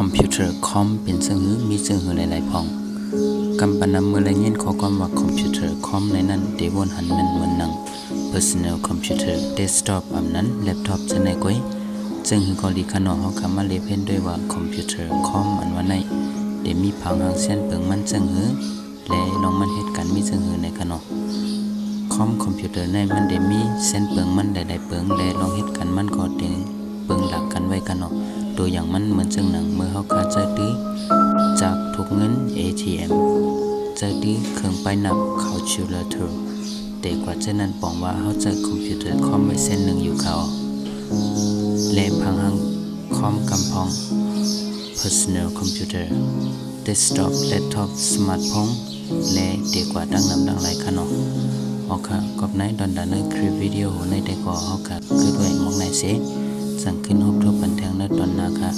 อมพิวเตอร์คอมเป็นซึ่งหือมีซึ่งหือหลายๆพองกำปนำเมื่อไรเงี้ยขอความว่าคอมพิวเตอร์คอมในนั้นเดวนหันมันวันนัง personal computer desktop อันนั้นแล็ปท็อปจะในก้อยซึ่งหือกอลีขนอเขาคำมาเลเพนด้วยว่าคอมพิวเตอร์คอมอันว่าในเดมีพังหางเส้นเปิงมันซึ่งหือและลองมันเหตุการณ์มีซึ่งหือในขนอคอมพิวเตอร์ในมันเดมีเส้นเปิงมันใดๆเปิงและลองเหตุการณ์มันก็เดงเปิงหลักกันไว้กันเนาะตัวอย่างมันเหมือนซึ่งหนังเมื่อเขาขาดจะดื้อจากทุกเงิน ATM จะดื้อเครื่องไปนับ calculator แต่กว่าเช่นนั้นปองว่าเขาจะคอมพิวเตอร์คอมไว้เส้นหนึ่งอยู่เขาและพังหังคอมกำพอง personal computer desktop laptop smartphone และเด็กกว่าดังนำดังไรขนอเอาค่ะกอบในดอนดาในคลิปวิดีโอในแต่ก่อเอาค่ะคือด้วยมองในเสสั่งขึ้นฮบทบบันเทิงในตอนนาค่ะ